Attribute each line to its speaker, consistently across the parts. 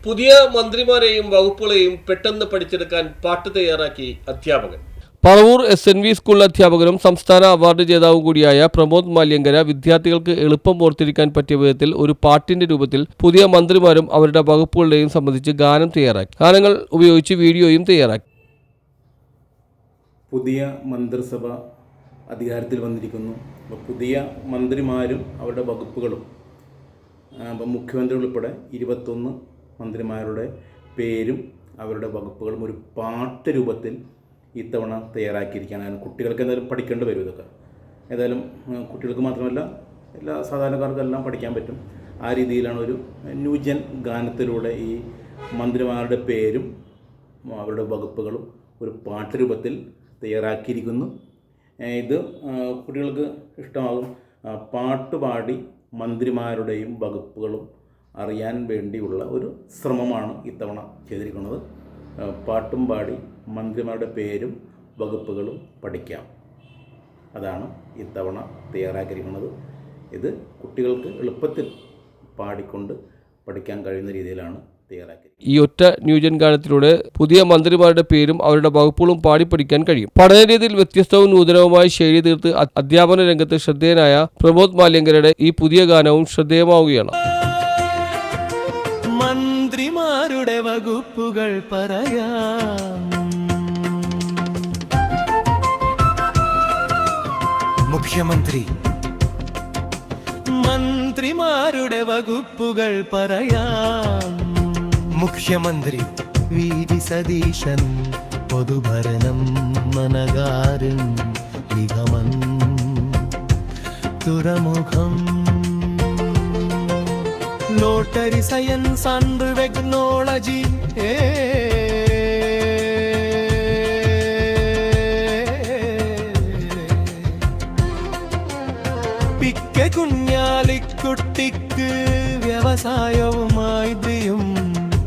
Speaker 1: പുതിയ മന്ത്രിമാരെയും വകുപ്പുകളെയും പെട്ടെന്ന് പഠിച്ചെടുക്കാൻ പാട്ട് തയ്യാറാക്കി അധ്യാപകൻ. പറവൂർ SNV സ്കൂൾ അധ്യാപകനും സംസ്ഥാന അവാർഡ് ജേതാവും കൂടിയായ പ്രമോദ് മാല്യങ്കര വിദ്യാർത്ഥികൾക്ക് എളുപ്പം ഓർത്തിരിക്കാൻ പറ്റിയ വിധത്തിൽ ഒരു പാട്ടിന്റെ രൂപത്തിൽ പുതിയ മന്ത്രിമാരും അവരുടെ വകുപ്പുകളുടെയും സംബന്ധിച്ച് ഗാനം തയ്യാറാക്കി. ഗാനങ്ങൾ ഉപയോഗിച്ച് വീഡിയോയും തയ്യാറാക്കി.
Speaker 2: പുതിയ മന്ത്രിസഭ അധികാരത്തിൽ വന്നിരിക്കുന്നു. അപ്പോൾ പുതിയ മന്ത്രിമാരും അവരുടെ വകുപ്പുകളും, അപ്പം മുഖ്യമന്ത്രി ഉൾപ്പെടെ 21 മന്ത്രിമാരുടെ പേരും അവരുടെ വകുപ്പുകളും ഒരു പാട്ട് രൂപത്തിൽ ഇത്തവണ തയ്യാറാക്കിയിരിക്കുകയാണ്. കുട്ടികൾക്ക് എന്തായാലും പഠിക്കേണ്ടി വരും. ഇതൊക്കെ ഏതായാലും കുട്ടികൾക്ക് മാത്രമല്ല എല്ലാ സാധാരണക്കാർക്കെല്ലാം പഠിക്കാൻ പറ്റും. ആ രീതിയിലാണ് ഒരു ന്യൂജൻ ഗാനത്തിലൂടെ ഈ മന്ത്രിമാരുടെ പേരും അവരുടെ വകുപ്പുകളും ഒരു പാട്ട് രൂപത്തിൽ തയ്യാറാക്കിയിരിക്കുന്നു. ഇത് കുട്ടികൾക്ക് ഇഷ്ടമാകും. പാട്ട് പാടി മന്ത്രിമാരുടെയും വകുപ്പുകളും അറിയാൻ വേണ്ടിയുള്ള ഒരു ശ്രമമാണ് ഇത്തവണ ചെയ്തിരിക്കുന്നത്. പാട്ടും പാടി മന്ത്രിമാരുടെ പേരും വകുപ്പുകളും പഠിക്കാം. അതാണ് ഇത്തവണ തയ്യാറാക്കിയിരിക്കുന്നത്. ഇത് കുട്ടികൾക്ക് എളുപ്പത്തിൽ പാടിക്കൊണ്ട് പഠിക്കാൻ കഴിയുന്ന രീതിയിലാണ് തയ്യാറാക്കി.
Speaker 1: ഈ ഒറ്റ ന്യൂജൻ ഗാനത്തിലൂടെ പുതിയ മന്ത്രിമാരുടെ പേരും അവരുടെ വകുപ്പുകളും പാടി പഠിക്കാൻ കഴിയും. പഠന രീതിയിൽ വ്യത്യസ്തവും നൂതനവുമായ ശൈലി തീർത്ത് അധ്യാപന രംഗത്ത് ശ്രദ്ധേയനായ പ്രമോദ് മാല്യങ്കരയുടെ ഈ പുതിയ ഗാനവും ശ്രദ്ധേയമാവുകയാണ്.
Speaker 3: മന്ത്രിമാരുടെ വകുപ്പുകൾ പറയാം. മുഖ്യമന്ത്രി മന്ത്രിമാരുടെ വകുപ്പുകൾ പറയാം. മുഖ്യമന്ത്രി VD സതീശൻ, പൊതുഭരണം മനകാരൻ, നിഗമൻ തുറമുഖം, lottery science and technology, PK കുഞ്ഞാലിക്കുട്ടിക്ക് വ്യവസായവുമായി ദിയും,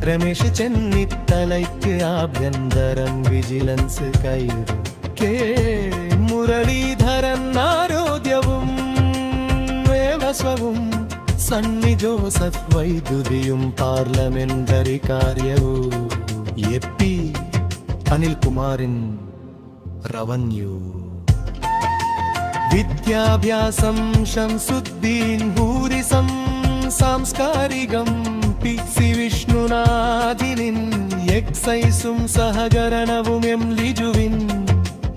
Speaker 3: രമേശ് ചെന്നിത്തലയ്ക്ക് ആഭ്യന്തരം വിജിലൻസ് കയറും, കെ മുരളീധരൻ ആരോഗ്യവും വ്യവസായവും, സണ്ണി ജോസഫ് വൈദ്യുതിയും പാർലമെന്ററി കാര്യവും, AP അനിൽകുമാറിൻ റവന്യൂ, വിദ്യാഭ്യാസം ഷംസുദ്ദീൻ ടൂറിസം, സാംസ്കാരികം PC വിഷ്ണുനാഥിനിൻ, എക്സൈസും സഹകരണവും M ലിജുവിൻ,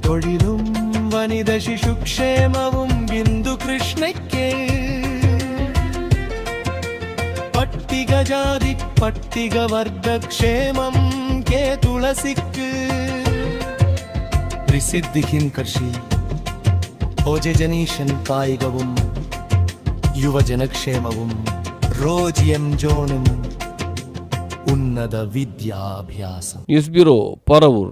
Speaker 3: തൊഴിലും വനിത ശിശുക്ഷേമവും ബിന്ദു കൃഷ്ണയ്ക്ക്, പട്ടികജാതി പട്ടികവർഗക്ഷേമം കെ തുളസിക്ക്, റിസിദ്ദിഖിൻ കൃഷി, OJ ജനീഷൻ കായികവും യുവജനക്ഷേമവും, റോജി M ജോണും ഉന്നത വിദ്യാഭ്യാസം.
Speaker 1: News bureau, Paravur.